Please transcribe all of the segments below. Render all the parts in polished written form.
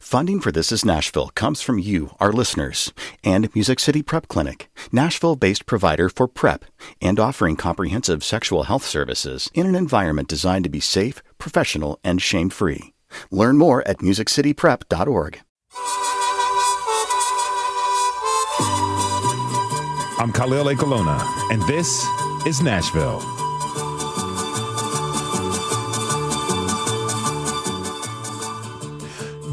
Funding for This Is Nashville comes from you, our listeners, and Music City Prep Clinic, Nashville-based provider for PrEP and offering comprehensive sexual health services in an environment designed to be safe, professional, and shame-free. Learn more at musiccityprep.org. I'm Khalil A. Colonna, and this is Nashville.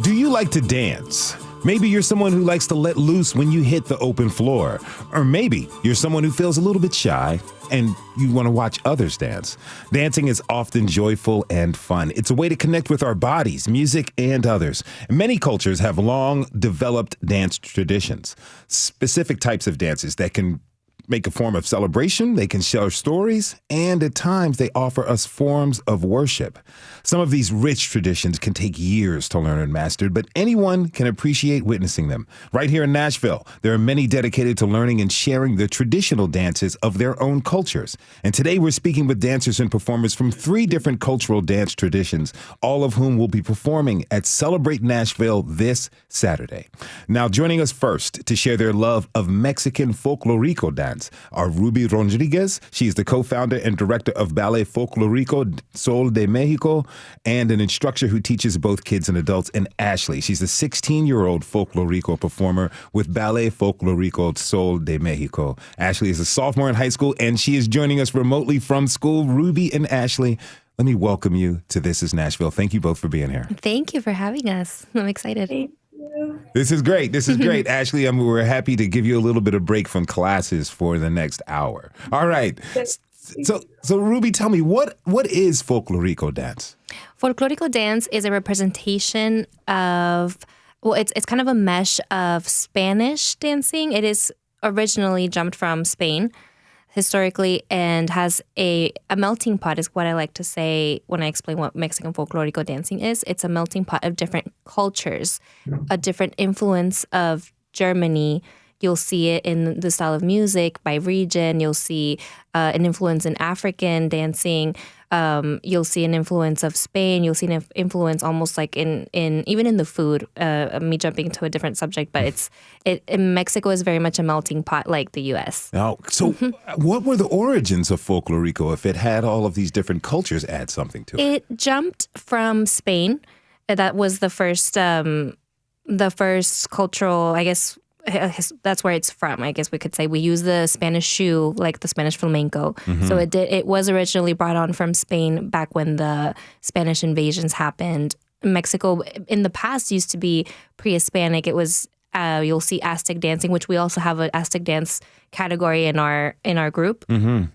Do you like to dance? Maybe you're someone who likes to let loose when you hit the open floor. Or maybe you're someone who feels a little bit shy and you want to watch others dance. Dancing is often joyful and fun. It's a way to connect with our bodies, music, and others. Many cultures have long developed dance traditions, specific types of dances that can make a form of celebration, they can share stories, and at times they offer us forms of worship. Some of these rich traditions can take years to learn and master, but anyone can appreciate witnessing them. Right here in Nashville, there are many dedicated to learning and sharing the traditional dances of their own cultures. And today we're speaking with dancers and performers from 3 different cultural dance traditions, all of whom will be performing at Celebrate Nashville this Saturday. Now, joining us first to share their love of Mexican folklorico dance are Ruby Rodriguez. She's the co-founder and director of Ballet Folklorico Sol de Mexico and an instructor who teaches both kids and adults. And Ashley, she's a 16-year-old folklorico performer with Ballet Folklorico Sol de Mexico. Ashley is a sophomore in high school, and she is joining us remotely from school. Ruby and Ashley, let me welcome you to This Is Nashville. Thank you both for being here. Thank you for having us. I'm excited. This is great. This is great. Ashley, we're happy to give you a little bit of break from classes for the next hour. All right. So Ruby, tell me, what is folklorico dance? Folklorico dance is a representation of, it's kind of a mesh of Spanish dancing. It is originally jumped from Spain historically and has a melting pot is what I like to say when I explain what Mexican folklorico dancing is. It's a melting pot of different cultures, a different influence of Germany. You'll see it in the style of music by region. You'll see an influence in African dancing. You'll see an influence of Spain. You'll see an influence almost like in even in the food. Me jumping to a different subject, but Mexico is very much a melting pot like the U.S. Oh, so what were the origins of folklorico if it had all of these different cultures add something to it? It jumped from Spain. That was the first cultural, I guess. That's where it's from. I guess we could say we use the Spanish shoe, like the Spanish flamenco. Mm-hmm. So it was originally brought on from Spain back when the Spanish invasions happened. Mexico in the past used to be pre-Hispanic. It was you'll see Aztec dancing, which we also have an Aztec dance category in our group. Mm-hmm.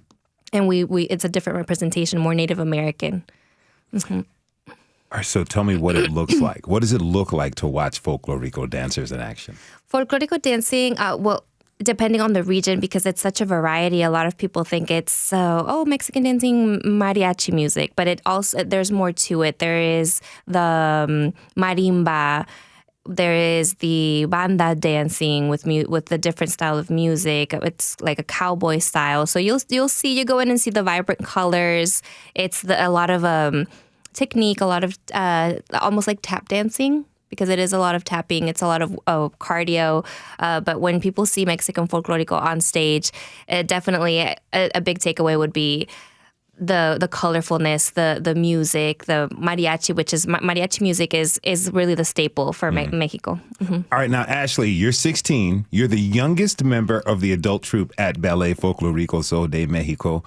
And we it's a different representation, more Native American. Mm-hmm. All right, so tell me what it looks like. What does it look like to watch folklorico dancers in action? Folklorico dancing, depending on the region, because it's such a variety, a lot of people think it's, Mexican dancing, mariachi music, but there's more to it. There is the marimba, there is the banda dancing with the different style of music. It's like a cowboy style. So you go in and see the vibrant colors. It's a lot of technique, a lot of almost like tap dancing, because it is a lot of tapping. It's a lot of cardio. But when people see Mexican folklorico on stage, definitely a big takeaway would be the colorfulness, the music, the mariachi, which is mariachi music is really the staple for Mexico. Mm-hmm. All right, now Ashley, you're 16. You're the youngest member of the adult troupe at Ballet Folklorico Sol de Mexico.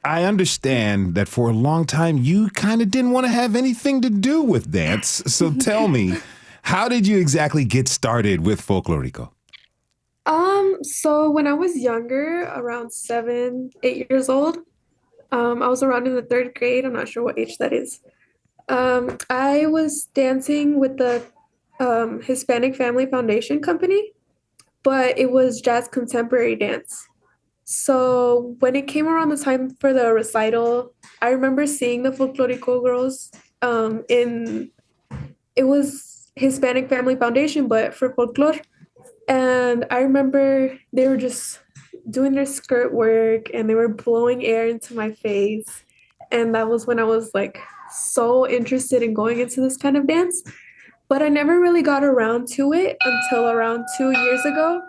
I understand that for a long time you kind of didn't want to have anything to do with dance. So tell me, how did you exactly get started with folklorico? So when I was younger, around 7, 8 years old, I was around in the 3rd grade. I'm not sure what age that is. I was dancing with the Hispanic Family Foundation company, but it was jazz contemporary dance. So when it came around the time for the recital, I remember seeing the Folklorico girls it was Hispanic Family Foundation, but for folklore. And I remember they were just doing their skirt work and they were blowing air into my face. And that was when I was like so interested in going into this kind of dance. but I never really got around to it until around 2 years ago.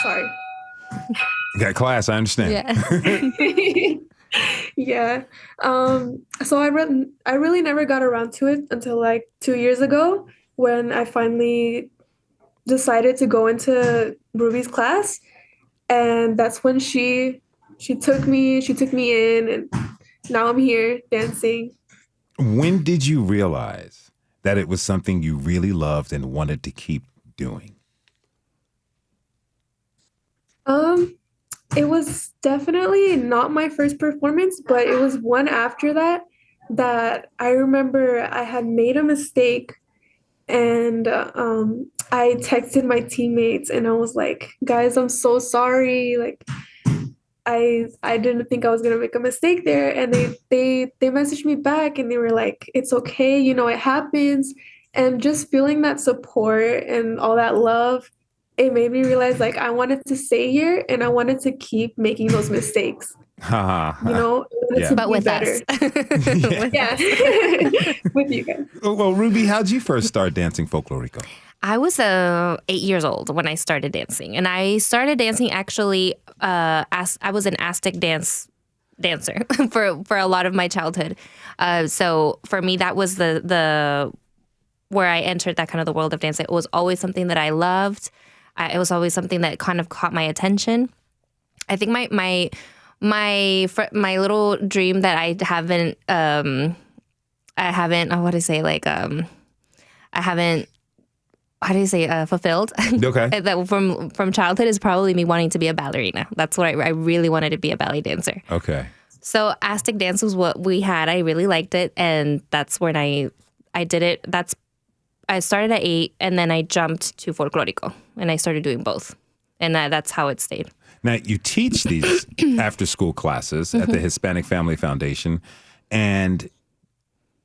Sorry. You got class, I understand. Yeah. Yeah. So I really never got around to it until like 2 years ago when I finally decided to go into Ruby's class, and that's when she took me in, and now I'm here dancing. When did you realize that it was something you really loved and wanted to keep doing? Um, it was definitely not my first performance, but it was one after that I remember I had made a mistake, and I texted my teammates and I was like, guys, I'm so sorry. Like I didn't think I was gonna make a mistake there. And they messaged me back and they were like, it's okay, it happens. And just feeling that support and all that love, it made me realize like I wanted to stay here and I wanted to keep making those mistakes. I wanted Yeah. to But be with better. us. Yes. With you guys. Well, Ruby, how'd you first start dancing folklorico? I was 8 years old when I started dancing, and I started dancing actually. As I was an Aztec dancer for a lot of my childhood. So for me, that was the where I entered that kind of the world of dance. It was always something that I loved. It was always something that kind of caught my attention. I think my little dream that I haven't what do I say, like I haven't, how do you say, fulfilled? Okay. That from childhood is probably me wanting to be a ballerina. That's what I really wanted to be, a ballet dancer. Okay. So Aztec dance was what we had. I really liked it, and that's when I did it. I started at 8, and then I jumped to folklorico, and I started doing both, and that's how it stayed. Now, you teach these after-school classes at the Hispanic Family Foundation, and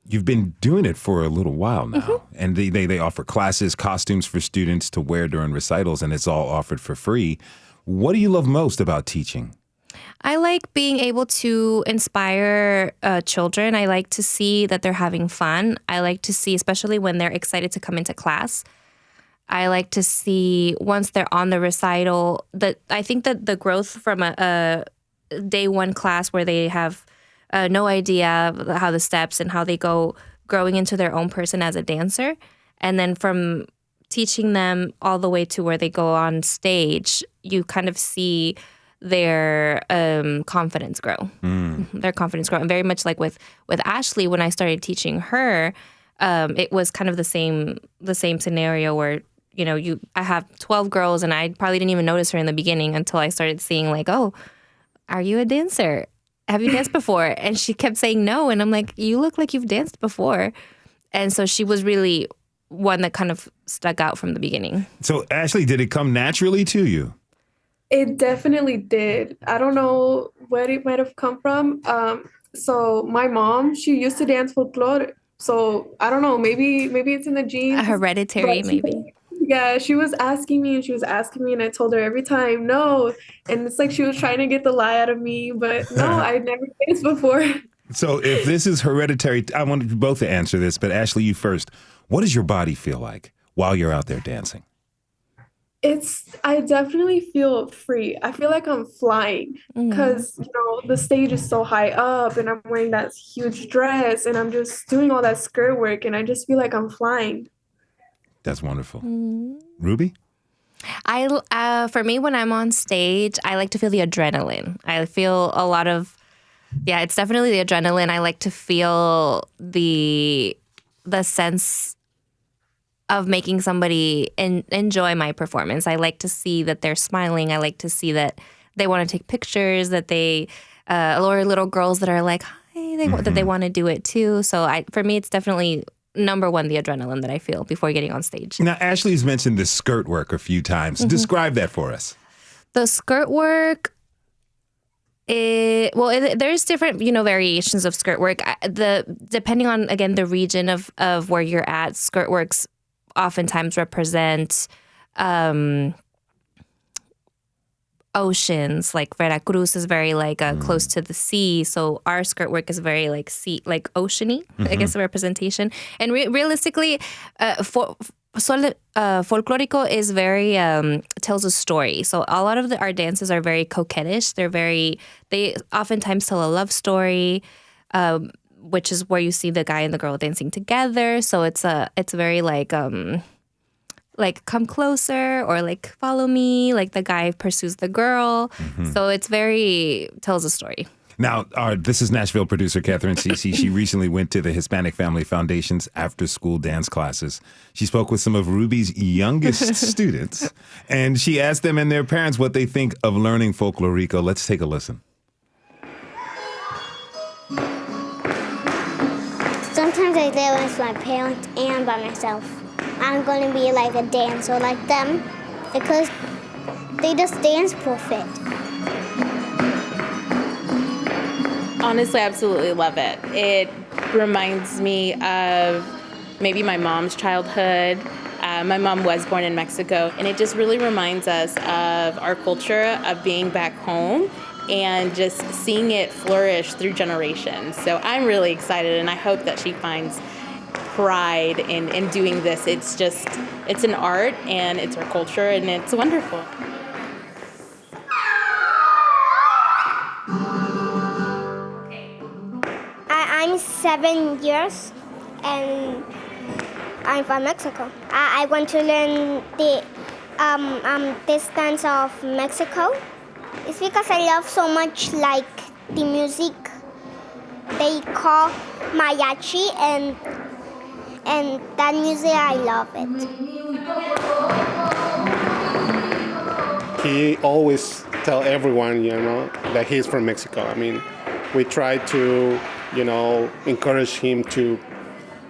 you've been doing it for a little while now. And they offer classes, costumes for students to wear during recitals, and it's all offered for free. What do you love most about teaching? I like being able to inspire children. I like to see that they're having fun. I like to see, especially when they're excited to come into class. I like to see once they're on the recital, that I think that the growth from a day one class where they have no idea how the steps and how they go growing into their own person as a dancer. And then from teaching them all the way to where they go on stage, you kind of see their confidence grow. Their confidence grow. And very much like with Ashley, when I started teaching her, it was kind of the same scenario where, I have 12 girls and I probably didn't even notice her in the beginning until I started seeing like, oh, are you a dancer? Have you danced before? And she kept saying no. And I'm like, you look like you've danced before. And so she was really one that kind of stuck out from the beginning. So, Ashley, did it come naturally to you? It definitely did. I don't know where it might have come from. So my mom, she used to dance folklore. So I don't know, maybe it's in the genes. Hereditary, But maybe. yeah, she was asking me and I told her every time no. And it's like she was trying to get the lie out of me, but no, I'd never danced before. So if this is hereditary, I want you both to answer this, but Ashley, you first. What does your body feel like while you're out there dancing? I definitely feel free. I feel like I'm flying because, the stage is so high up and I'm wearing that huge dress and I'm just doing all that skirt work and I just feel like I'm flying. That's wonderful. Ruby? For me, when I'm on stage, I like to feel the adrenaline. I feel a lot of, it's definitely the adrenaline. I like to feel the sense of making somebody enjoy my performance. I like to see that they're smiling. I like to see that they want to take pictures, that they, or little girls that are like, hi, that they want to do it too. So for me, it's definitely number one, the adrenaline that I feel before getting on stage. Now, Ashley's mentioned the skirt work a few times. Describe that for us. The skirt work, there's different, variations of skirt work. Depending on, again, the region of where you're at, skirt works oftentimes represent oceans. Like Veracruz is very close to the sea, so our skirt work is very sea, like oceany. I guess the representation. And realistically, folklorico is very tells a story. So a lot of our dances are very coquettish. They oftentimes tell a love story, which is where you see the guy and the girl dancing together. So it's very like come closer or like follow me. Like the guy pursues the girl. So it's very tells a story. Now, this is Nashville producer Katherine Ceicys. She recently went to the Hispanic Family Foundation's after-school dance classes. She spoke with some of Ruby's youngest students, and she asked them and their parents what they think of learning folklorico. Let's take a listen. Sometimes I live with my parents and by myself. I'm going to be like a dancer like them because they just dance perfect. Honestly, I absolutely love it. It reminds me of maybe my mom's childhood. My mom was born in Mexico, and it just really reminds us of our culture of being back home and just seeing it flourish through generations. So I'm really excited, and I hope that she finds pride in doing this. It's an art, and it's our culture, and it's wonderful. I'm 7 years and I'm from Mexico. I want to learn the this dance of Mexico. It's because I love so much like the music they call mariachi and that music I love it. He always tell everyone, that he's from Mexico. I mean, we try to, encourage him to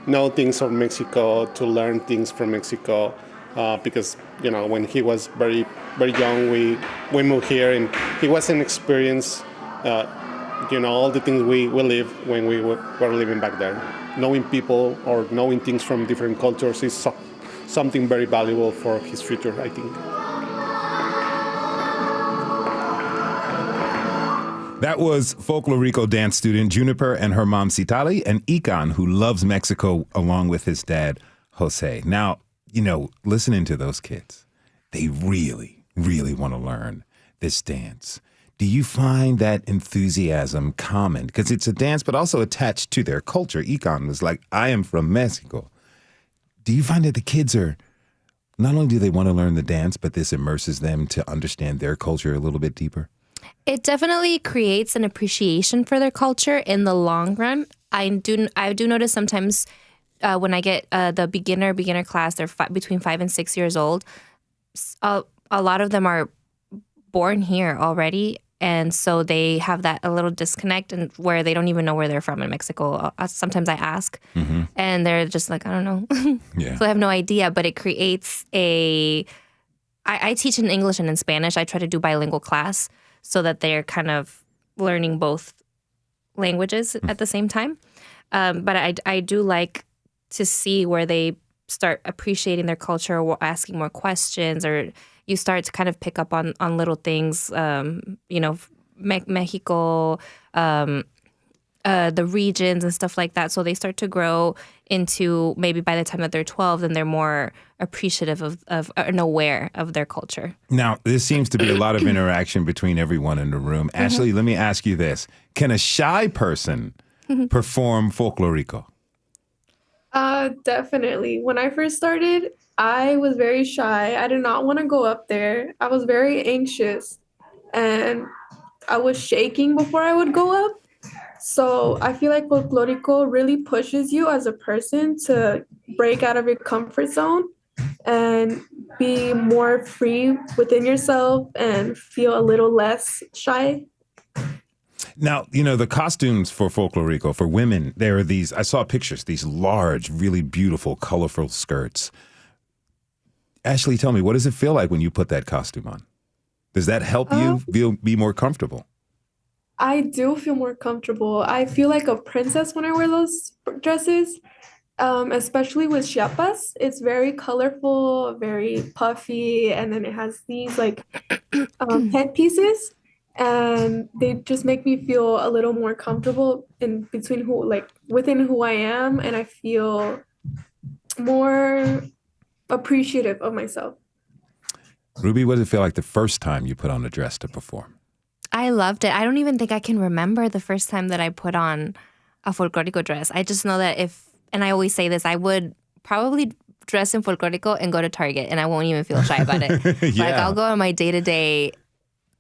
know things of Mexico, to learn things from Mexico, because, when he was very, very young, we moved here and he wasn't experienced, all the things we lived when we were living back there. Knowing people or knowing things from different cultures is something very valuable for his future, I think. That was Folklorico dance student Juniper and her mom Citali, and Ikan, who loves Mexico along with his dad, Jose. Now, listening to those kids, they really, really want to learn this dance. Do you find that enthusiasm common? Because it's a dance, but also attached to their culture. Ikan was like, I am from Mexico. Do you find that the kids are, not only do they want to learn the dance, but this immerses them to understand their culture a little bit deeper? It definitely creates an appreciation for their culture in the long run. I do notice sometimes when I get the beginner class, they're between 5 and 6 years old. A lot of them are born here already, and so they have that a little disconnect and where they don't even know where they're from in Mexico. Sometimes I ask, and they're just like, I don't know. Yeah. So I have no idea, but it creates I teach in English and in Spanish. I try to do bilingual class so that they're kind of learning both languages at the same time. But I do like to see where they start appreciating their culture or asking more questions, or you start to kind of pick up on little things, Mexico, the regions and stuff like that. So they start to grow into, maybe by the time that they're 12, then they're more appreciative of and aware of their culture. Now, there seems to be a lot of interaction between everyone in the room. Ashley, let me ask you this. Can a shy person perform folklorico? Definitely. When I first started, I was very shy. I did not want to go up there. I was very anxious and I was shaking before I would go up. So I feel like folklorico really pushes you as a person to break out of your comfort zone and be more free within yourself and feel a little less shy. Now, the costumes for folklorico, for women, there are these, I saw pictures, these large, really beautiful, colorful skirts. Ashley, tell me, what does it feel like when you put that costume on? Does that help you be more comfortable? I do feel more comfortable. I feel like a princess when I wear those dresses, especially with chiapas. It's very colorful, very puffy, and then it has these headpieces, and they just make me feel a little more comfortable in between within who I am, and I feel more appreciative of myself. Ruby, what did it feel like the first time you put on a dress to perform? I loved it. I don't even think I can remember the first time that I put on a folklorico dress. I just know that and I always say this, I would probably dress in folklorico and go to Target and I won't even feel shy about it. Yeah. Like I'll go on my day-to-day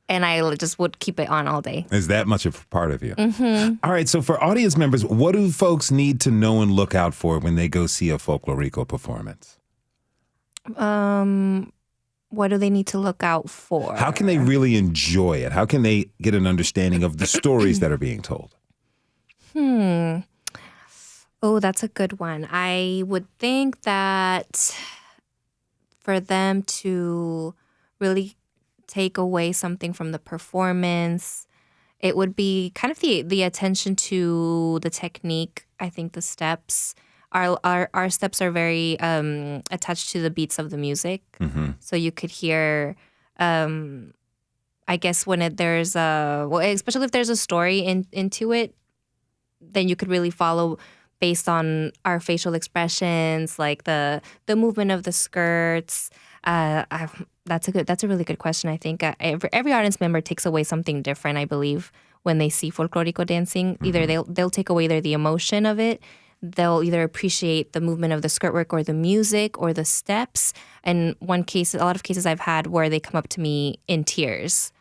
and I just would keep it on all day. Is that much of a part of you? Mm-hmm. All right, so for audience members, what do folks need to know and look out for when they go see a folklorico performance? What do they need to look out for? How can they really enjoy it? How can they get an understanding of the stories that are being told? Oh, that's a good one. I would think that for them to really take away something from the performance, it would be kind of the attention to the technique. I think the steps. Our steps are very attached to the beats of the music. Mm-hmm. So you could hear, I guess when especially if there's a story into it, then you could really follow based on our facial expressions, like the movement of the skirts. That's a really good question. I think every audience member takes away something different, I believe, when they see folklorico dancing. Mm-hmm. Either they'll take away the emotion of it. They'll either appreciate the movement of the skirt work or the music or the steps. And a lot of cases I've had where they come up to me in tears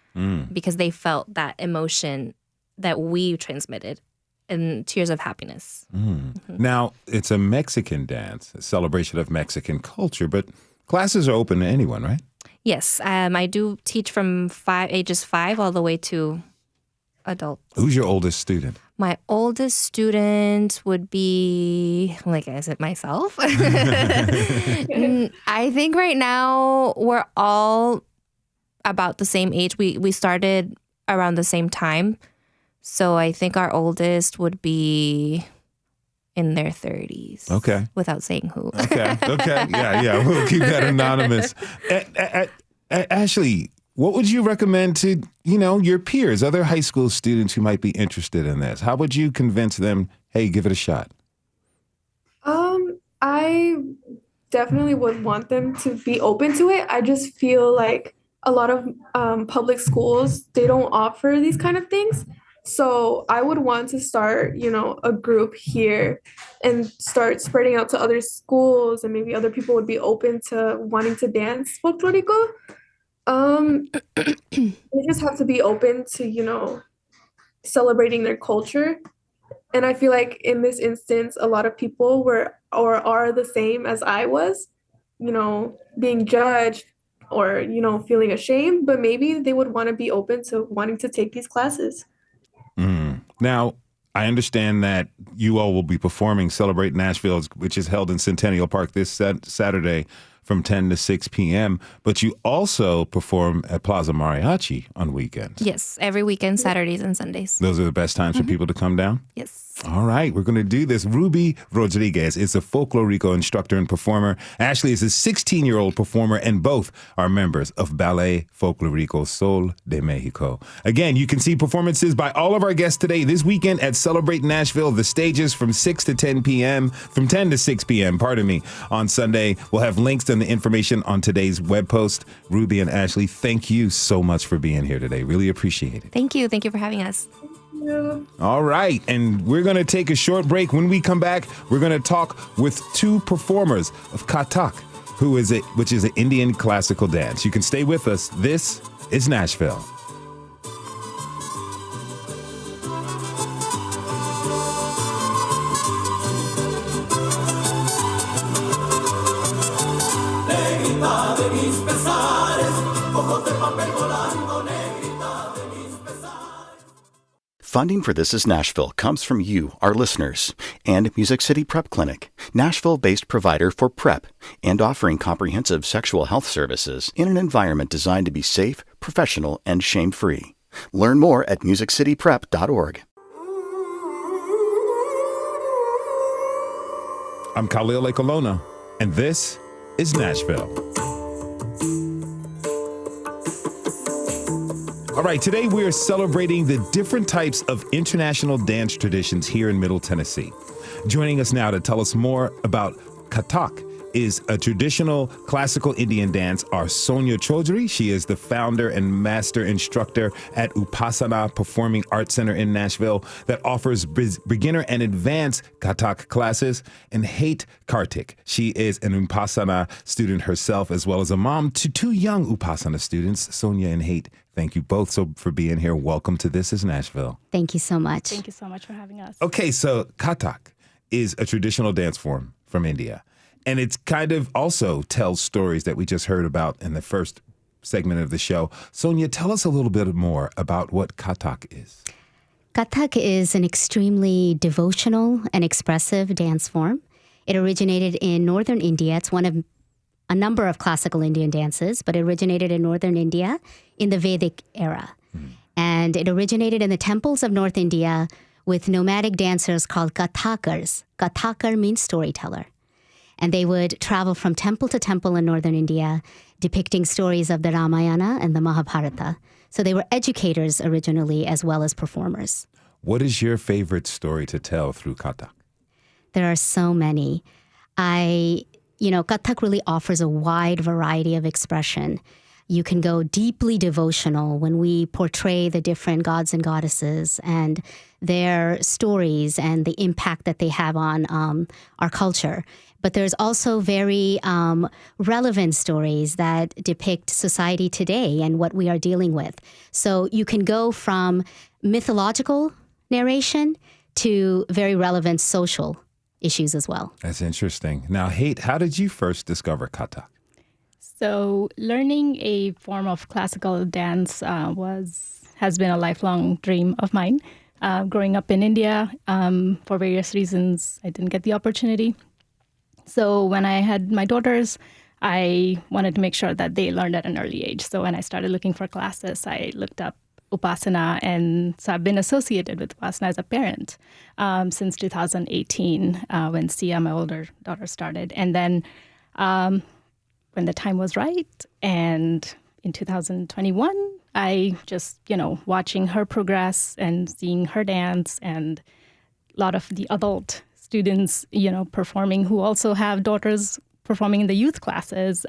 because they felt that emotion that we transmitted and tears of happiness. Mm-hmm. Now, it's a Mexican dance, a celebration of Mexican culture, but classes are open to anyone, right? Yes, I do teach from ages 5 all the way to adult. Who's your oldest student? My oldest student would be, is it myself? I think right now we're all about the same age. We started around the same time. So I think our oldest would be in their 30s. Okay. Without saying who. Okay. Yeah. We'll keep that anonymous. Ashley, what would you recommend to, your peers, other high school students who might be interested in this? How would you convince them, hey, give it a shot? I definitely would want them to be open to it. I just feel like a lot of public schools, they don't offer these kind of things. So I would want to start, a group here and start spreading out to other schools, and maybe other people would be open to wanting to dance folklorico. They just have to be open to, celebrating their culture. And I feel like in this instance, a lot of people are the same as I was, being judged or, feeling ashamed, but maybe they would want to be open to wanting to take these classes. Now, I understand that you all will be performing Celebrate Nashville, which is held in Centennial Park this Saturday from 10 to 6 p.m., but you also perform at Plaza Mariachi on weekends. Yes, every weekend, Saturdays and Sundays. Those are the best times for people to come down? Yes. All right, we're going to do this. Ruby Rodriguez is a folklorico instructor and performer. Ashley is a 16-year-old performer, and both are members of Ballet Folklorico Sol de Mexico. Again, you can see performances by all of our guests today this weekend at Celebrate Nashville. The stages from 10 to 6 p.m., on Sunday. We'll have links and the information on today's web post. Ruby and Ashley, thank you so much for being here today. Really appreciate it. Thank you. Thank you for having us. All right, and we're going to take a short break. When we come back, we're going to talk with two performers of Kathak, which is an Indian classical dance. You can stay with us. This is Nashville. Funding for This is Nashville comes from you, our listeners, and Music City Prep Clinic, Nashville-based provider for PrEP and offering comprehensive sexual health services in an environment designed to be safe, professional, and shame-free. Learn more at musiccityprep.org. I'm Khalil Ecolona, and this is Nashville. All right, today we are celebrating the different types of international dance traditions here in Middle Tennessee. Joining us now to tell us more about Kathak is a traditional classical Indian dance are Sonia Chaudhary. She is the founder and master instructor at Upasana Performing Arts Center in Nashville that offers beginner and advanced Kathak classes. And Het Karthik. She is an Upasana student herself, as well as a mom to two young Upasana students, Sonia and Het. Thank you both for being here. Welcome to This is Nashville. Thank you so much. Thank you so much for having us. Okay, so Kathak is a traditional dance form from India. And it's kind of also tells stories that we just heard about in the first segment of the show. Sonia, tell us a little bit more about what Kathak is. Kathak is an extremely devotional and expressive dance form. It originated in northern India. It's one of a number of classical Indian dances, but it originated in northern India in the Vedic era. And it originated in the temples of North India with nomadic dancers called Kathakars. Kathakar means storyteller. And they would travel from temple to temple in northern India, depicting stories of the Ramayana and the Mahabharata. So they were educators originally as well as performers. What is your favorite story to tell through Kathak? There are so many. Kathak really offers a wide variety of expression. You can go deeply devotional when we portray the different gods and goddesses and their stories and the impact that they have on our culture. But there's also very relevant stories that depict society today and what we are dealing with. So you can go from mythological narration to very relevant social issues as well. That's interesting. Now, Het, how did you first discover Kathak? So learning a form of classical dance has been a lifelong dream of mine. Growing up in India, for various reasons, I didn't get the opportunity. So when I had my daughters, I wanted to make sure that they learned at an early age. So when I started looking for classes, I looked up Upasana, and so I've been associated with Upasana as a parent since 2018 when Sia, my older daughter, started. And then when the time was right, and in 2021, I just, watching her progress and seeing her dance, and a lot of the adult students, performing who also have daughters performing in the youth classes,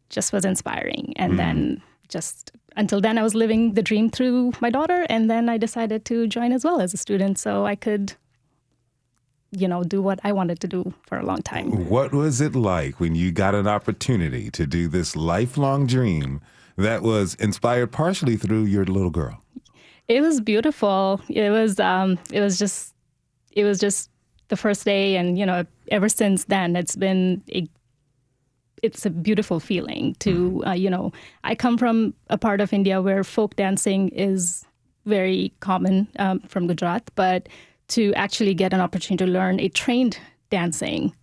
just was inspiring. And then just until then, I was living the dream through my daughter, and then I decided to join as well as a student so I could, do what I wanted to do for a long time. What was it like when you got an opportunity to do this lifelong dream that was inspired partially through your little girl? It was beautiful. It was just the first day, and ever since then, it's a beautiful feeling to, I come from a part of India where folk dancing is very common from Gujarat, but to actually get an opportunity to learn a trained dancing,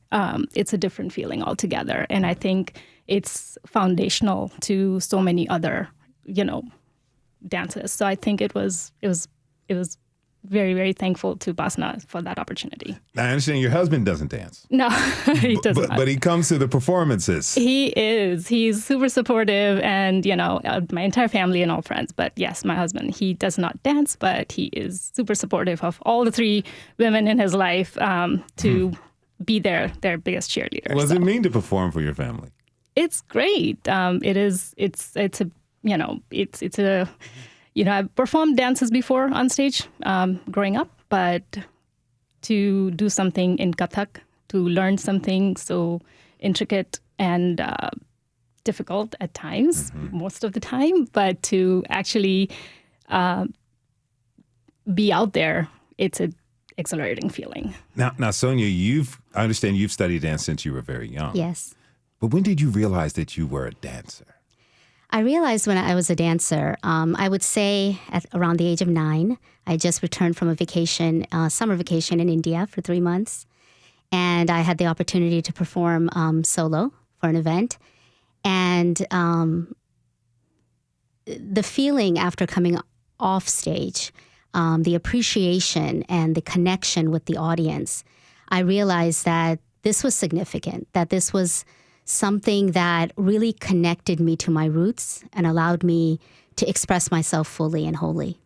it's a different feeling altogether. And I think it's foundational to so many other, dances. So I think it was very, very thankful to Basna for that opportunity. Now, I understand your husband doesn't dance. No, he doesn't. But he comes to the performances. He is. He's super supportive, and, my entire family and all friends. But yes, my husband, he does not dance, but he is super supportive of all the three women in his life to be their biggest cheerleader. What does it mean to perform for your family? It's great. I've performed dances before on stage growing up, but to do something in Kathak, to learn something so intricate and difficult at times, most of the time, but to actually be out there, it's an exhilarating feeling. Now, Sonia, I understand you've studied dance since you were very young. Yes. But when did you realize that you were a dancer? I realized when I was a dancer, I would say at around the age of 9, I just returned from a vacation, summer vacation in India for 3 months. And I had the opportunity to perform solo for an event. And the feeling after coming off stage, the appreciation and the connection with the audience, I realized that this was significant, that this was something that really connected me to my roots and allowed me to express myself fully and wholly.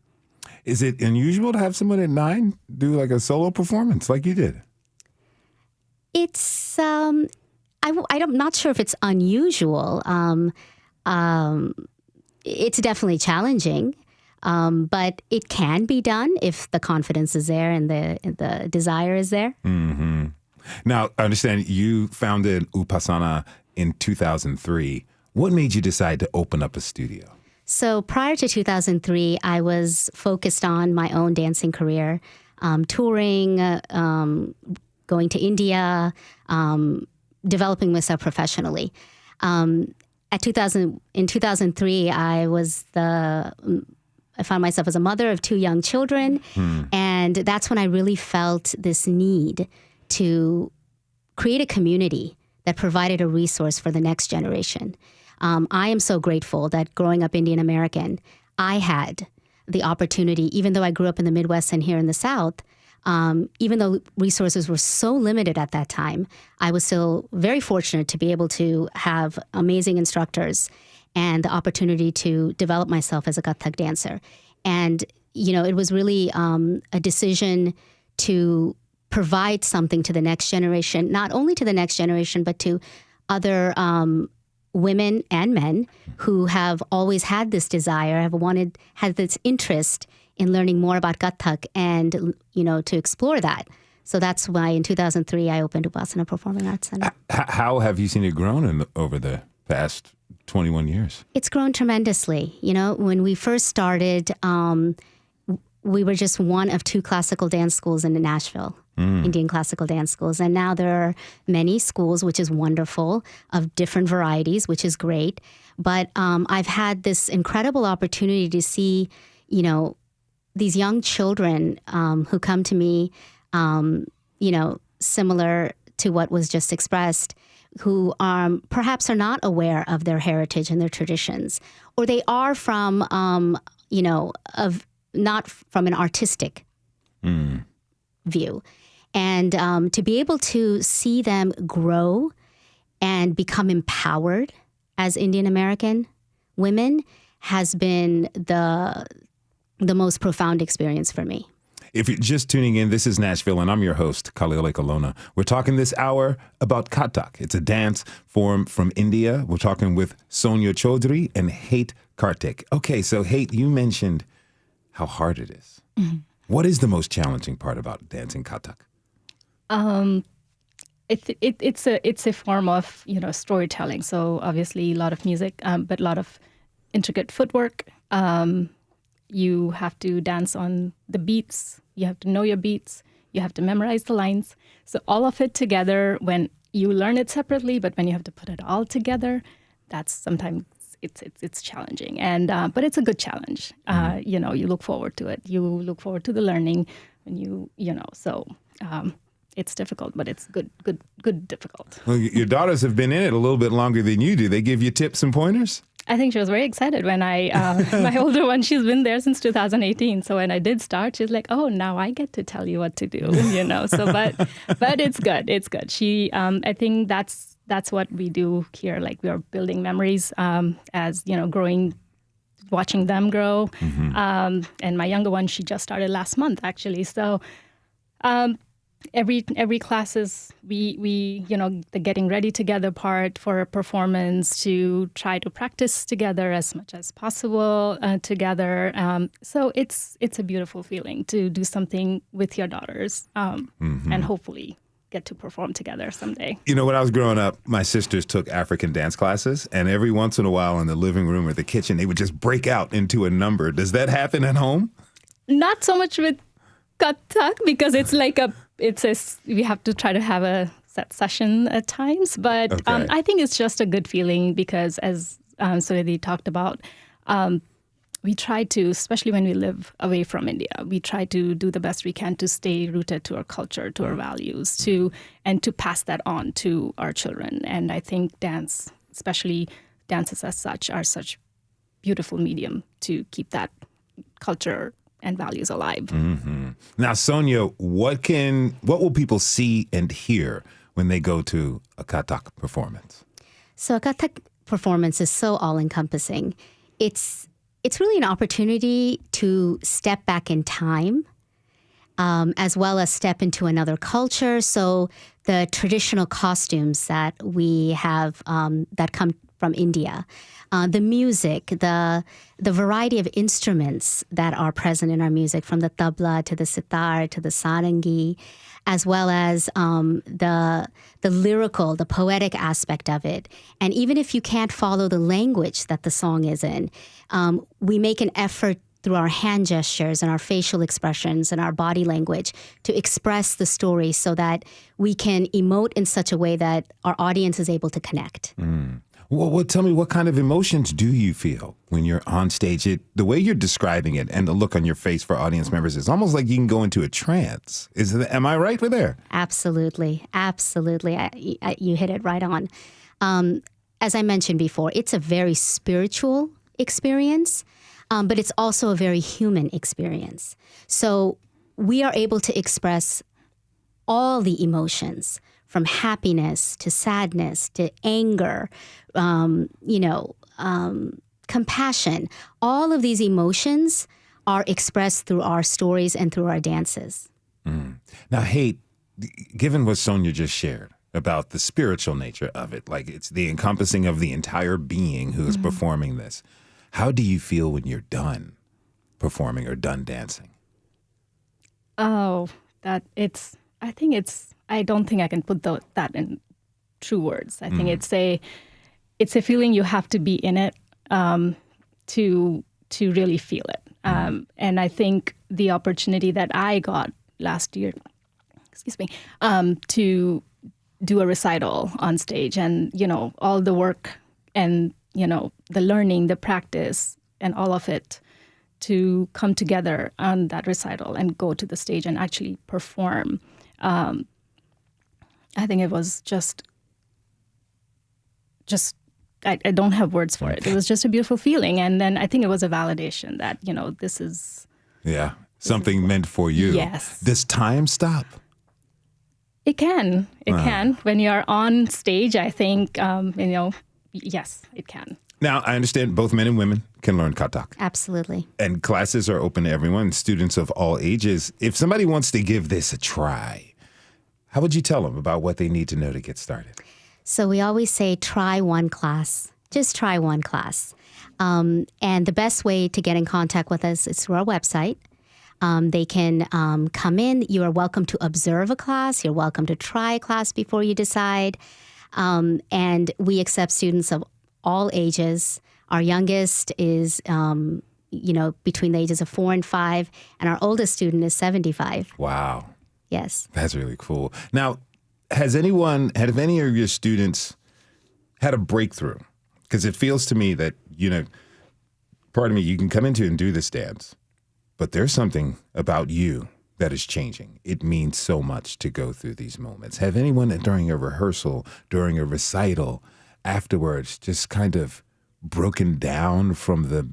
Is it unusual to have someone at 9 do like a solo performance like you did? It's, I'm not sure if it's unusual. It's definitely challenging, but it can be done if the confidence is there and the desire is there. Mm-hmm. Now, I understand you founded Upasana in 2003. What made you decide to open up a studio? So prior to 2003, I was focused on my own dancing career, touring, going to India, developing myself professionally. In 2003, I found myself as a mother of 2 young children, and that's when I really felt this need to create a community that provided a resource for the next generation. I am so grateful that growing up Indian American, I had the opportunity, even though I grew up in the Midwest and here in the South, even though resources were so limited at that time, I was still very fortunate to be able to have amazing instructors and the opportunity to develop myself as a Kathak dancer. And, it was really a decision to provide something to the next generation, not only to the next generation, but to other women and men who have always had this desire, had this interest in learning more about Kathak and, to explore that. So that's why in 2003, I opened Upasana Performing Arts Center. How have you seen it grown over the past 21 years? It's grown tremendously. When we first started, we were just one of 2 classical dance schools in Nashville, Indian classical dance schools. And now there are many schools, which is wonderful, of different varieties, which is great. But I've had this incredible opportunity to see, these young children who come to me, similar to what was just expressed, who perhaps are not aware of their heritage and their traditions, or they are from, not from an artistic view. And to be able to see them grow and become empowered as Indian American women has been the most profound experience for me. If you're just tuning in, this is Nashville, and I'm your host, Kaliole Colonna. We're talking this hour about Kathak. It's a dance form from India. We're talking with Sonia Chaudhary and Het Karthik. Okay, so Het, you mentioned how hard it is. Mm-hmm. What is the most challenging part about dancing Kathak? It's a form of storytelling. So obviously a lot of music, but a lot of intricate footwork. You have to dance on the beats. You have to know your beats. You have to memorize the lines. So all of it together, when you learn it separately, but when you have to put it all together, that's sometimes it's challenging. And but it's a good challenge. You look forward to it. You look forward to the learning, and so. It's difficult, but it's good difficult. Well, your daughters have been in it a little bit longer than you do. They give you tips and pointers? I think she was very excited when my older one, she's been there since 2018. So when I did start, she's like, oh, now I get to tell you what to do, So, but it's good. It's good. She, I think that's what we do here. Like we are building memories as, growing, watching them grow. Mm-hmm. And my younger one, she just started last month, actually. So, every classes we the getting ready together part for a performance to try to practice together as much as possible together. So it's a beautiful feeling to do something with your daughters and hopefully get to perform together someday. When I was growing up, my sisters took African dance classes, and every once in a while in the living room or the kitchen, they would just break out into a number. Does that happen at home? Not so much with Kathak because it's like we have to try to have a set session at times, but okay. I think it's just a good feeling because as Suredi talked about, we try to, especially when we live away from India, we try to do the best we can to stay rooted to our culture, to our values, and to pass that on to our children. And I think dance, especially dances as such, are such beautiful medium to keep that culture and values alive. Mm-hmm. Now, Sonia, what will people see and hear when they go to a Kathak performance? So a Kathak performance is so all-encompassing. It's really an opportunity to step back in time as well as step into another culture. So the traditional costumes that we have that come from India, the music, the variety of instruments that are present in our music, from the tabla to the sitar to the sarangi, as well as the lyrical, the poetic aspect of it. And even if you can't follow the language that the song is in, we make an effort through our hand gestures and our facial expressions and our body language to express the story so that we can emote in such a way that our audience is able to connect. Well, tell me, what kind of emotions do you feel when you're on stage? The way you're describing it and the look on your face for audience members is almost like you can go into a trance. Am I right with there? Absolutely. Absolutely. You hit it right on. As I mentioned before, it's a very spiritual experience, but it's also a very human experience. So we are able to express all the emotions, from happiness to sadness to anger, compassion. All of these emotions are expressed through our stories and through our dances. Now, Hate, given what Sonia just shared about the spiritual nature of it, like it's the encompassing of the entire being who is performing this, how do you feel when you're done performing or done dancing? Oh, I don't think I can put that in true words. I think it's a feeling you have to be in it to really feel it. And I think the opportunity that I got last year, to do a recital on stage, and all the work and the learning, the practice, and all of it to come together on that recital and go to the stage and actually perform. I think it was just I don't have words for it. It was just a beautiful feeling. And then I think it was a validation that, this is... Yeah, something meant for you. Yes. Does time stop? It can. It can. When you're on stage, I think, yes, it can. Now, I understand both men and women can learn Kathak. Absolutely. And classes are open to everyone, students of all ages. If somebody wants to give this a try, how would you tell them about what they need to know to get started? So we always say, try one class. Just try one class. And the best way to get in contact with us is through our website. They can come in. You are welcome to observe a class. You're welcome to try a class before you decide. And we accept students of all ages. Our youngest is, between the ages of 4 and 5, and our oldest student is 75. Wow. Yes. That's really cool. Now, have any of your students had a breakthrough? Because it feels to me that, pardon me, you can come into and do this dance, but there's something about you that is changing. It means so much to go through these moments. Have anyone during a rehearsal, during a recital, afterwards just kind of broken down from the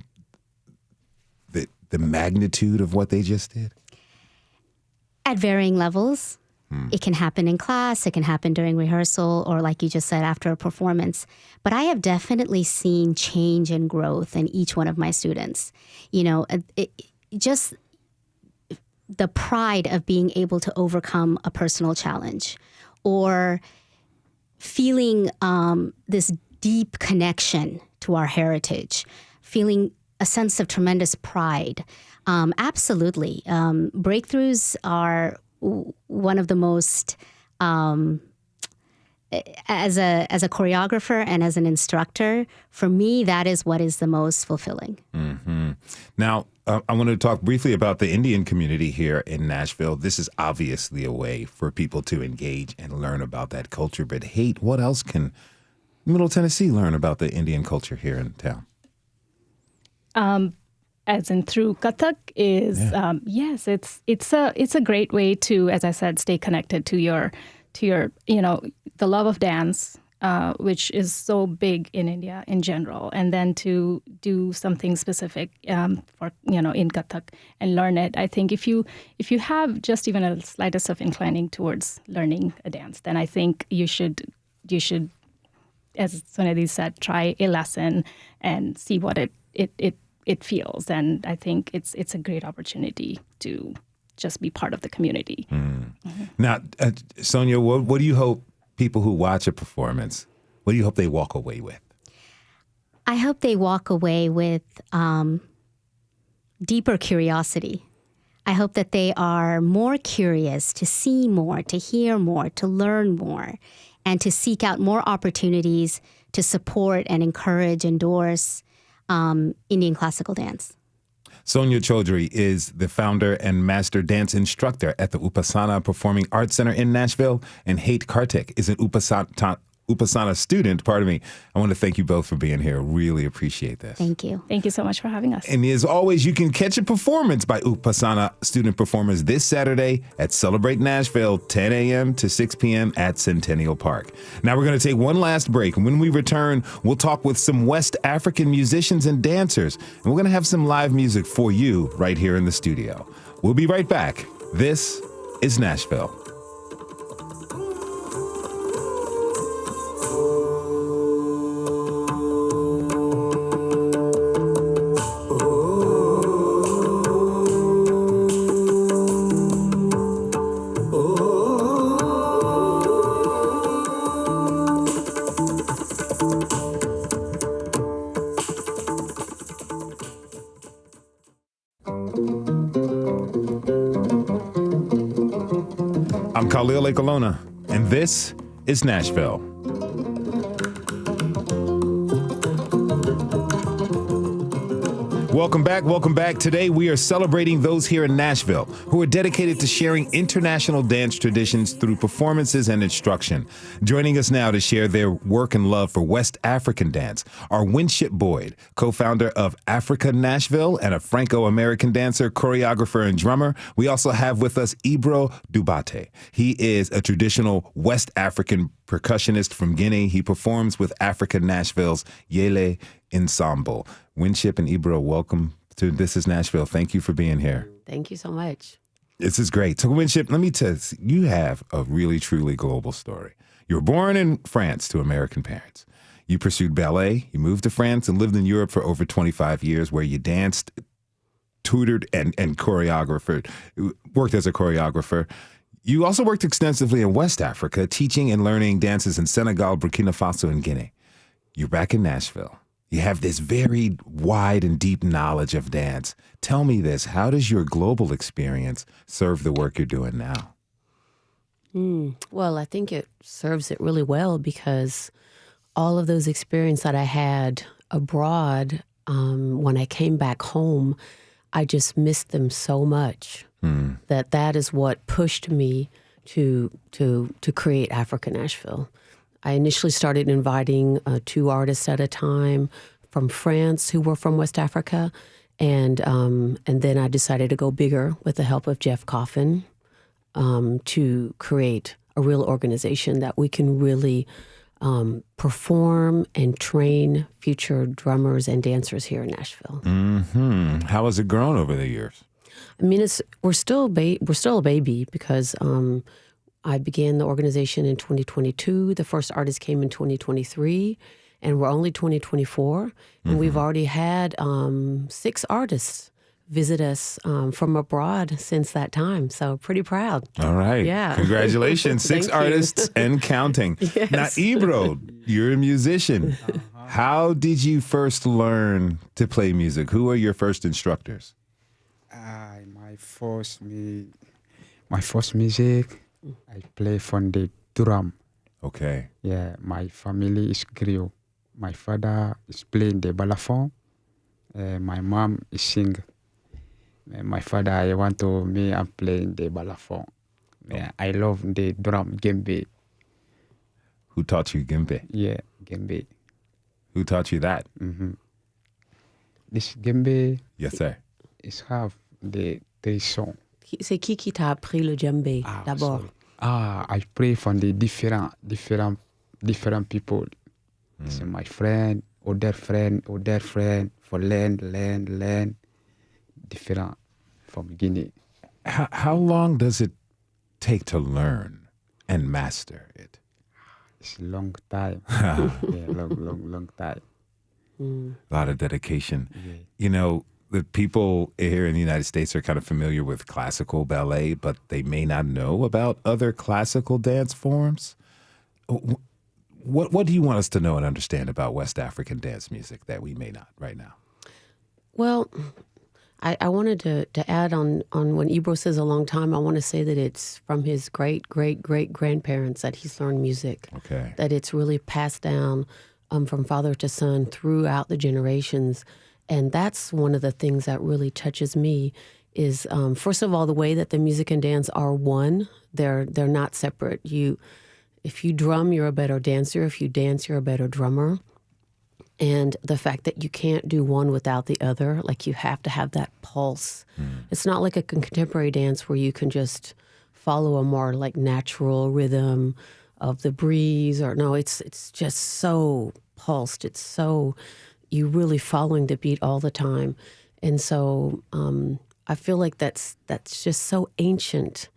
magnitude of what they just did? At varying levels. It can happen in class, it can happen during rehearsal, or like you just said, after a performance. But I have definitely seen change and growth in each one of my students. Just the pride of being able to overcome a personal challenge, or feeling this deep connection to our heritage, feeling a sense of tremendous pride. Absolutely. Breakthroughs are one of the most, as a choreographer and as an instructor, for me, that is what is the most fulfilling. Mm-hmm. Now, I want to talk briefly about the Indian community here in Nashville. This is obviously a way for people to engage and learn about that culture. But Hate, what else can Middle Tennessee learn about the Indian culture here in town? As in through Kathak is yes, it's a great way to, as I said, stay connected to your the love of dance, which is so big in India in general, and then to do something specific for in Kathak and learn it. I think if you have just even a slightest of inclining towards learning a dance, then I think you should, as Sonadi said, try a lesson and see what it feels. And I think it's a great opportunity to just be part of the community. Now, Sonia, what do you hope people who watch a performance, what do you hope they walk away with? I hope they walk away with deeper curiosity. I hope that they are more curious to see more, to hear more, to learn more, and to seek out more opportunities to support and encourage, endorse Indian classical dance. Sonia Chaudhary is the founder and master dance instructor at the Upasana Performing Arts Center in Nashville, and Het Karthik is an Upasana student. Pardon me. I want to thank you both for being here. Really appreciate this. Thank you. Thank you so much for having us. And as always, you can catch a performance by Upasana student performers this Saturday at Celebrate Nashville, 10 a.m. to 6 p.m. at Centennial Park. Now we're going to take one last break. And when we return, we'll talk with some West African musicians and dancers. And we're going to have some live music for you right here in the studio. We'll be right back. This is Nashville. I'm Khalil Ekalona, and this is Nashville. Welcome back. Welcome back. Today we are celebrating those here in Nashville who are dedicated to sharing international dance traditions through performances and instruction. Joining us now to share their work and love for West African dance are Winship Boyd, co-founder of Africa Nashville and a Franco-American dancer, choreographer, and drummer. We also have with us Ibro Dubate. He is a traditional West African percussionist from Guinea. He performs with Africa Nashville's Yele Ensemble. Winship and Ibro, welcome to This is Nashville. Thank you for being here. Thank you so much. This is great. So Winship, let me tell you, you have a really, truly global story. You were born in France to American parents. You pursued ballet. You moved to France and lived in Europe for over 25 years, where you danced, tutored, and worked as a choreographer. You also worked extensively in West Africa, teaching and learning dances in Senegal, Burkina Faso, and Guinea. You're back in Nashville. You have this very wide and deep knowledge of dance. Tell me this, how does your global experience serve the work you're doing now? Well, I think it serves it really well because all of those experiences that I had abroad, when I came back home, I just missed them so much that is what pushed me to create Africa Nashville. I initially started inviting 2 artists at a time from France who were from West Africa, and then I decided to go bigger with the help of Jeff Coffin to create a real organization that we can really perform and train future drummers and dancers here in Nashville. Mm-hmm. How has it grown over the years? I mean, we're still a baby because I began the organization in 2022. The first artist came in 2023, and we're only 2024. And we've already had 6 artists visit us from abroad since that time. So pretty proud. All right. Yeah. Congratulations. 6 artists and counting. Yes. Now, Ibro, you're a musician. How did you first learn to play music? Who are your first instructors? My first music, I play from the drum. Okay. Yeah, my family is griot. My father is playing the balafon. My mom is sing. My father, I'm playing the balafon. Yeah, I love the drum, gembe. Who taught you gembe? Yeah, gembe. Who taught you that? Mm-hmm. This gembe. Yes, sir. Is have the 3 songs. C'est qui t'a appris le djembé d'abord? I pray from the different people. So my friend, other friend, for learn, different from Guinea. How long does it take to learn and master it? It's a long time. Yeah, long time. A lot of dedication. Yeah. You know, the people here in the United States are kind of familiar with classical ballet, but they may not know about other classical dance forms. What do you want us to know and understand about West African dance music that we may not right now? Well, I wanted to add on when Ibro says a long time, I want to say that it's from his great-great-great-grandparents that he's learned music. Okay. That it's really passed down from father to son throughout the generations. And that's one of the things that really touches me is, first of all, the way that the music and dance are one. They're not separate. If you drum, you're a better dancer. If you dance, you're a better drummer. And the fact that you can't do one without the other, like you have to have that pulse. It's not like a contemporary dance where you can just follow a more like natural rhythm of the breeze, or no, it's just so pulsed. It's so, you're really following the beat all the time. And so I feel like that's just so ancient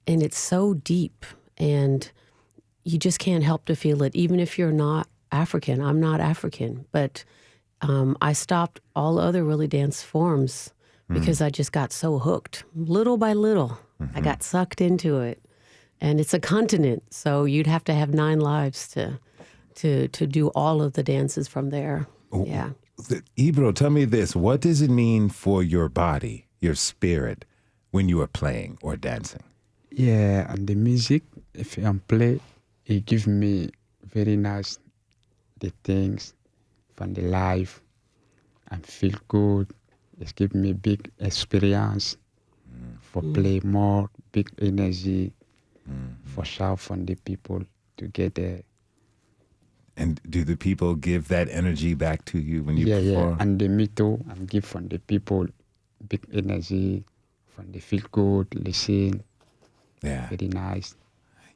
and it's so deep, and you just can't help to feel it, even if you're not African. I'm not African, but I stopped all other really dance forms because I just got so hooked. Little by little, I got sucked into it. And it's a continent, so you'd have to have 9 lives to do all of the dances from there. Yeah. Ibro, tell me this. What does it mean for your body, your spirit, when you are playing or dancing? Yeah, and the music, if I'm play, it gives me very nice the things from the life and feel good. It gives me big experience for play more, big energy for shout from the people together. And do the people give that energy back to you when you perform? Yeah, and the me too, and give from the people big energy, from the feel good, listen. Yeah. Very nice.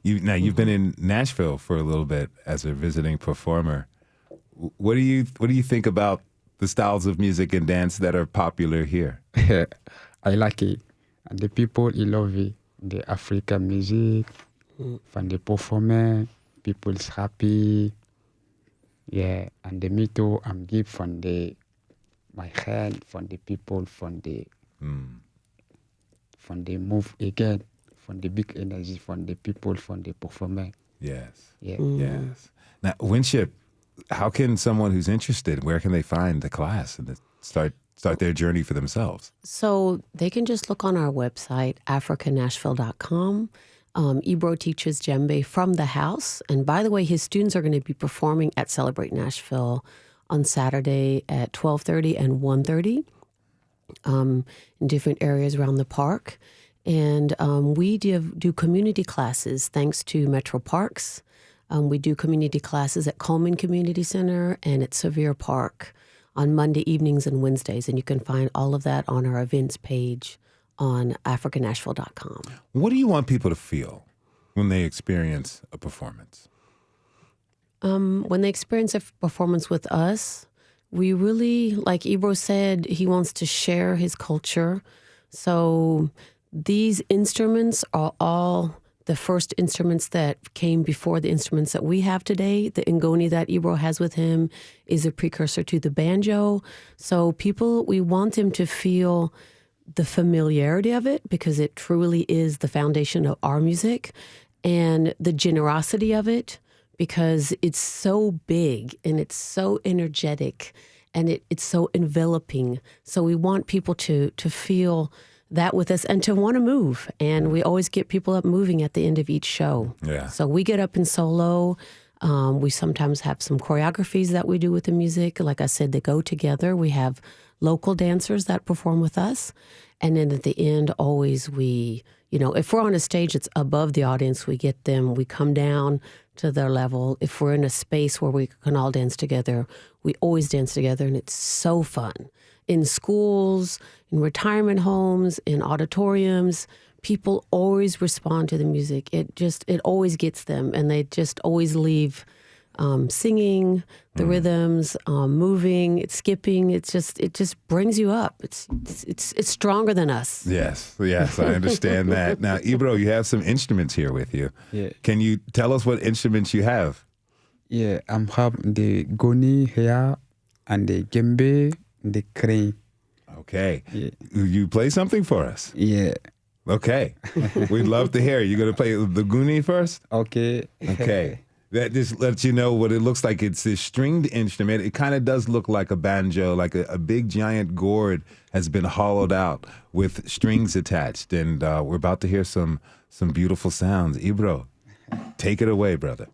You've been in Nashville for a little bit as a visiting performer. What do you think about the styles of music and dance that are popular here? I like it, and the people love it. The African music, from the performer, people's happy. Yeah, and the me too, I'm give from my hand, from the people, from the move again, from the big energy, from the people, from the performer. Yes. Yeah. Yes. Now, Winship, how can someone who's interested, where can they find the class and start their journey for themselves? So they can just look on our website, africanashville.com. Ibro teaches djembe from the house. And by the way, his students are going to be performing at Celebrate Nashville on Saturday at 12:30 and 1:30 in different areas around the park. And we do community classes thanks to Metro Parks. We do community classes at Coleman Community Center and at Sevier Park on Monday evenings and Wednesdays. And you can find all of that on our events page on africanashville.com. What do you want people to feel when they experience a performance? When they experience a performance with us, we really, like Ibro said, he wants to share his culture. So these instruments are all the first instruments that came before the instruments that we have today. The ngoni that Ibro has with him is a precursor to the banjo. So we want them to feel the familiarity of it because it truly is the foundation of our music, and the generosity of it because it's so big and it's so energetic and it's so enveloping. So we want people to feel that with us and to want to move. And we always get people up moving at the end of each show. Yeah. So we get up in solo. We sometimes have some choreographies that we do with the music. Like I said, they go together. We have local dancers that perform with us. And then at the end, always if we're on a stage that's above the audience, we come down to their level. If we're in a space where we can all dance together, we always dance together, and it's so fun. In schools, in retirement homes, in auditoriums, people always respond to the music. It always gets them, and they just always leave singing the rhythms, moving, it's skipping. It just brings you up. It's stronger than us. Yes, I understand that. Now, Ibro, you have some instruments here with you. Yeah. Can you tell us what instruments you have? Yeah, I'm have the goni here and the djembe, the crane. Okay. Yeah. You play something for us? Yeah. Okay. We'd love to hear it. You going to play the Goonie first? Okay. Okay. That just lets you know what it looks like. It's this stringed instrument. It kind of does look like a banjo, like a big giant gourd has been hollowed out with strings attached. And we're about to hear some beautiful sounds. Ibro, take it away, brother.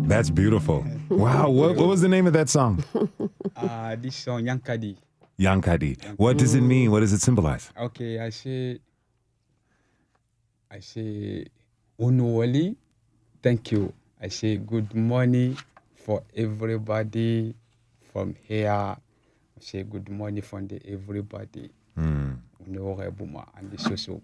That's beautiful. Wow. What was the name of that song? This song, Yankadi. Yankadi. What does it mean? What does it symbolize? Okay, I say, Unuwali, thank you. I say good morning for everybody from here. I say good morning from everybody. Unuwali and the social.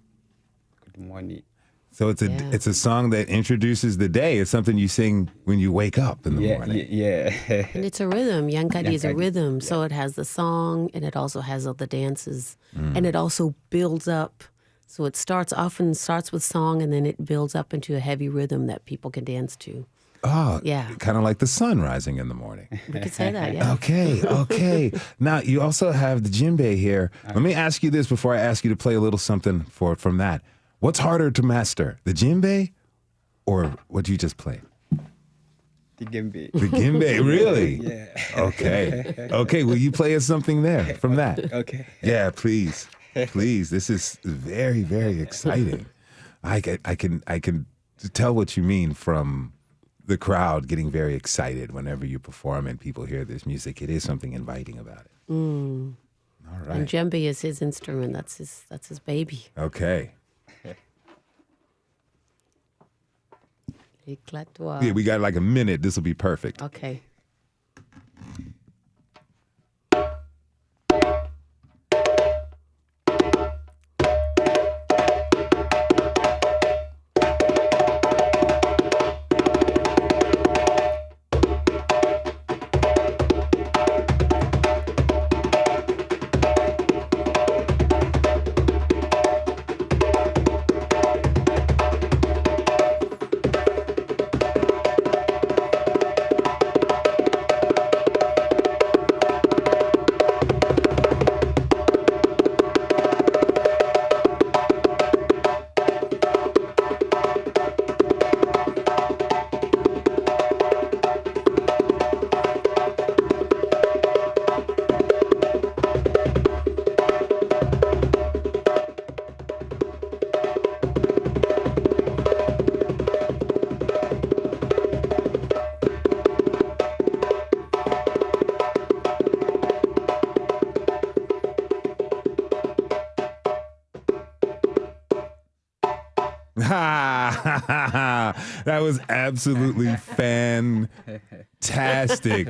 Good morning. So it's a song that introduces the day. It's something you sing when you wake up in the morning. Yeah. And it's a rhythm. Yankadi is a Yankadi, rhythm. yeah. So it has the song and it also has all the dances. And it also builds up. So it often starts with song and then it builds up into a heavy rhythm that people can dance to. Oh, Yeah. Kind of like the sun rising in the morning. We could say that, yeah. Okay. Now, you also have the djembe here. Let me ask you this before I ask you to play a little something from that. What's harder to master, the djembe or what you just played? The Gembe. The djembe, really? Yeah. Okay, will you play us something there from that? Okay. Yeah, please. This is very, very exciting. I can tell what you mean from the crowd getting very excited whenever you perform and people hear this music. It is something inviting about it. All right. And djembe is his instrument. That's his baby. Okay. Éclate-toi. Yeah, we got like a minute. This will be perfect. Okay. That was absolutely fantastic.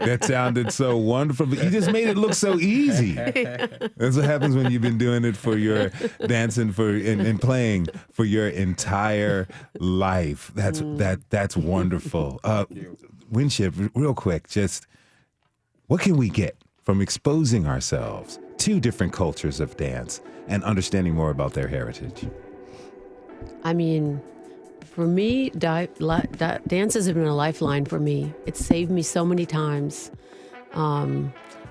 That sounded so wonderful. But you just made it look so easy. That's what happens when you've been doing it for your dancing and playing for your entire life. That's wonderful. Winship, real quick, just what can we get from exposing ourselves two different cultures of dance and understanding more about their heritage? I mean, for me, dances have been a lifeline for me. It's saved me so many times.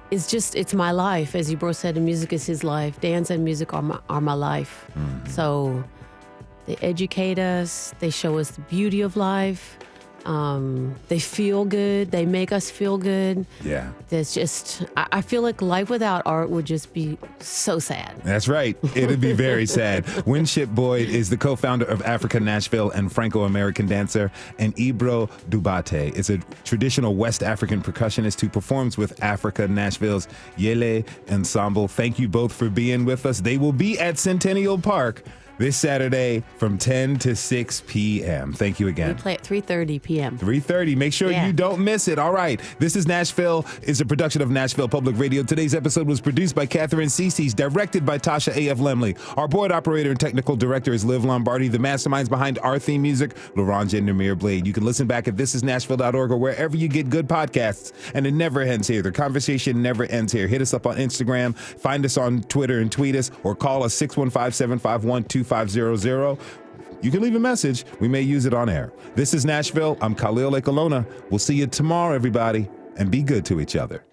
It's my life. As Ebro said, the music is his life. Dance and music are my life. Mm-hmm. So they educate us. They show us the beauty of life. They feel good. They make us feel good. Yeah. There's just, I feel like life without art would just be so sad. That's right. It'd be very sad. Winship Boyd is the co-founder of Africa Nashville and Franco-American dancer, and Ebro Dubate is a traditional West African percussionist who performs with Africa Nashville's Yele Ensemble. Thank you both for being with us. They will be at Centennial Park this Saturday from 10 to 6 p.m. Thank you again. We play at 3:30 p.m. 3:30. Make sure you don't miss it. All right. This is Nashville is a production of Nashville Public Radio. Today's episode was produced by Katherine Ceicys, directed by Tasha A.F. Lemley. Our board operator and technical director is Liv Lombardi. The masterminds behind our theme music, Laurent and Namir Blade. You can listen back at thisisnashville.org or wherever you get good podcasts. And it never ends here. The conversation never ends here. Hit us up on Instagram, find us on Twitter and tweet us, or call us 615-751-2500. You can leave a message. We may use it on air. This is Nashville. I'm Khalil Ekalona. We'll see you tomorrow, everybody, and be good to each other.